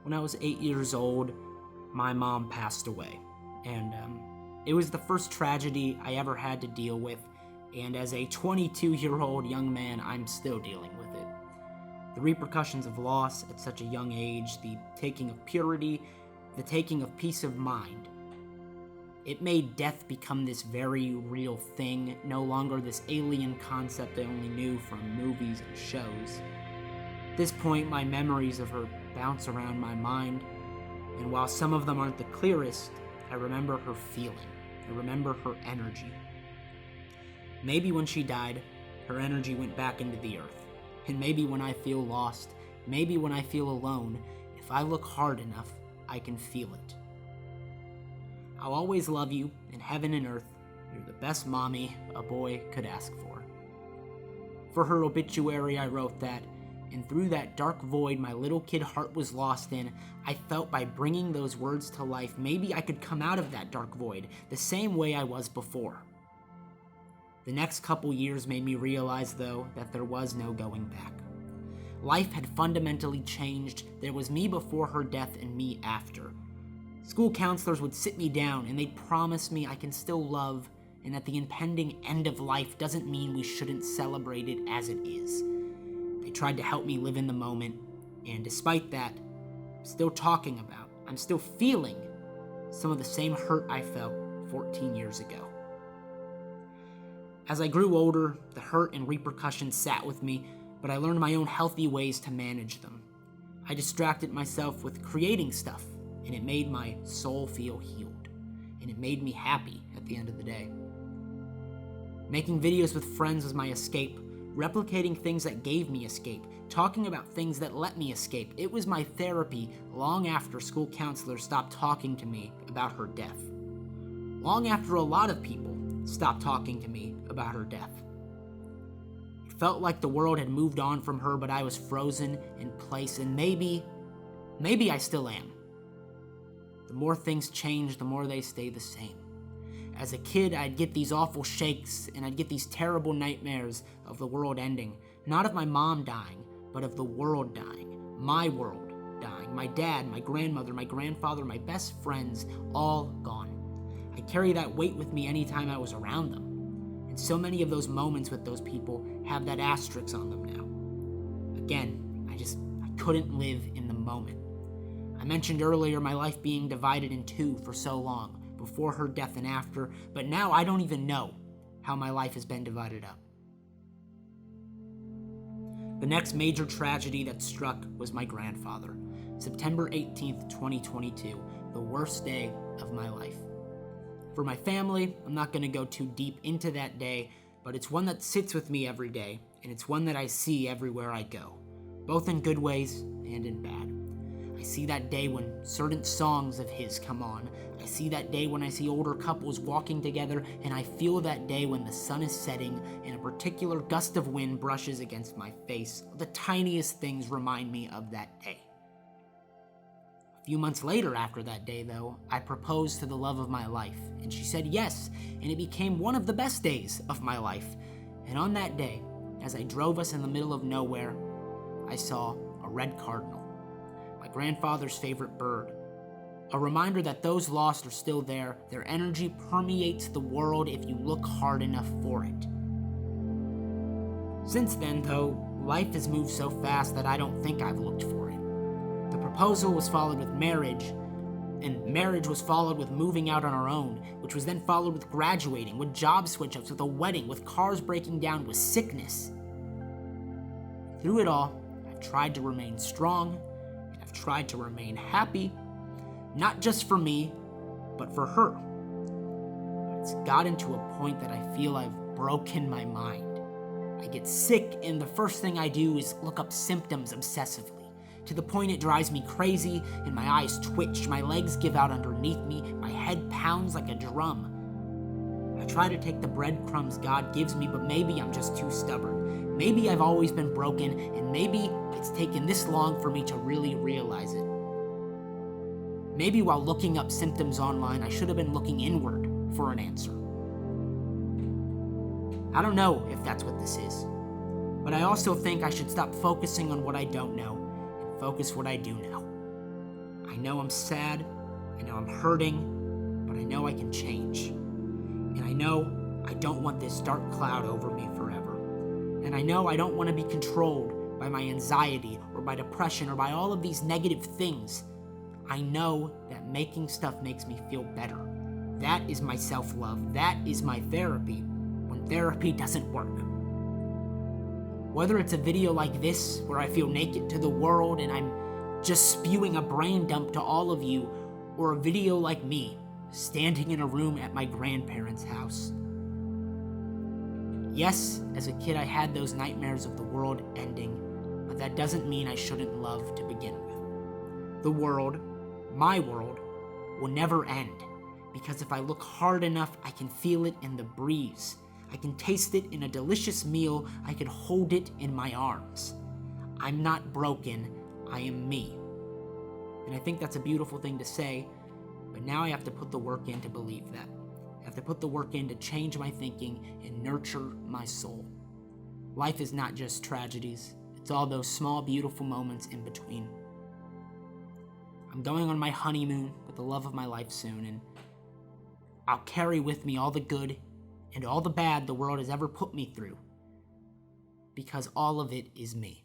when I was 8 years old, my mom passed away. And it was the first tragedy I ever had to deal with. And as a 22-year-old young man, I'm still dealing with it. The repercussions of loss at such a young age, the taking of purity, the taking of peace of mind. It made death become this very real thing, no longer this alien concept I only knew from movies and shows. At this point, my memories of her bounce around my mind, and while some of them aren't the clearest, I remember her feeling. I remember her energy. Maybe when she died, her energy went back into the earth. And maybe when I feel lost, maybe when I feel alone, if I look hard enough, I can feel it. I'll always love you in heaven and earth. You're the best mommy a boy could ask for. For her obituary, I wrote that, and through that dark void my little kid heart was lost in, I felt by bringing those words to life, maybe I could come out of that dark void the same way I was before. The next couple years made me realize, though, that there was no going back. Life had fundamentally changed. There was me before her death and me after. School counselors would sit me down and they'd promise me I can still love and that the impending end of life doesn't mean we shouldn't celebrate it as it is. They tried to help me live in the moment, and despite that, I'm still feeling some of the same hurt I felt 14 years ago. As I grew older, the hurt and repercussions sat with me, but I learned my own healthy ways to manage them. I distracted myself with creating stuff, and it made my soul feel healed, and it made me happy at the end of the day. Making videos with friends was my escape, replicating things that gave me escape, talking about things that let me escape. It was my therapy long after school counselors stopped talking to me about her death. Long after a lot of people stopped talking to me about her death. It felt like the world had moved on from her, but I was frozen in place, and maybe I still am. The more things change, the more they stay the same. As a kid, I'd get these awful shakes, and I'd get these terrible nightmares of the world ending. Not of my mom dying, but of the world dying. My world dying. My dad, my grandmother, my grandfather, my best friends, all gone. I carry that weight with me anytime I was around them. And so many of those moments with those people have that asterisk on them now. Again, I couldn't live in the moment. I mentioned earlier my life being divided in two for so long, before her death and after, but now I don't even know how my life has been divided up. The next major tragedy that struck was my grandfather. September 18th, 2022, the worst day of my life. For my family, I'm not going to go too deep into that day, but it's one that sits with me every day, and it's one that I see everywhere I go, both in good ways and in bad. I see that day when certain songs of his come on. I see that day when I see older couples walking together, and I feel that day when the sun is setting and a particular gust of wind brushes against my face. The tiniest things remind me of that day. A few months later after that day, though, I proposed to the love of my life, and she said yes, and it became one of the best days of my life. And on that day, as I drove us in the middle of nowhere, I saw a red cardinal, my grandfather's favorite bird. A reminder that those lost are still there. Their energy permeates the world if you look hard enough for it. Since then, though, life has moved so fast that I don't think I've looked for it. The proposal was followed with marriage, and marriage was followed with moving out on our own, which was then followed with graduating, with job switch-ups, with a wedding, with cars breaking down, with sickness. Through it all, I've tried to remain strong, and I've tried to remain happy, not just for me, but for her. But it's gotten to a point that I feel I've broken my mind. I get sick, and the first thing I do is look up symptoms obsessively, to the point it drives me crazy, and my eyes twitch, my legs give out underneath me, my head pounds like a drum. I try to take the breadcrumbs God gives me, but maybe I'm just too stubborn. Maybe I've always been broken, and maybe it's taken this long for me to really realize it. Maybe while looking up symptoms online, I should have been looking inward for an answer. I don't know if that's what this is, but I also think I should stop focusing on what I don't know and focus what I do know. know I'm sad, I know I'm hurting, but I know I can change. And I know I don't want this dark cloud over me forever. And I know I don't want to be controlled by my anxiety or by depression or by all of these negative things. I know that making stuff makes me feel better. That is my self-love. That is my therapy when therapy doesn't work. Whether it's a video like this where I feel naked to the world and I'm just spewing a brain dump to all of you, or a video like me standing in a room at my grandparents' house. Yes, as a kid I had those nightmares of the world ending, but that doesn't mean I shouldn't love to begin with. The world, my world, will never end, because if I look hard enough, I can feel it in the breeze. I can taste it in a delicious meal. I can hold it in my arms. I'm not broken, I am me. And I think that's a beautiful thing to say, but now I have to put the work in to believe that. I have to put the work in to change my thinking and nurture my soul. Life is not just tragedies. It's all those small, beautiful moments in between. I'm going on my honeymoon with the love of my life soon, and I'll carry with me all the good and all the bad the world has ever put me through, because all of it is me.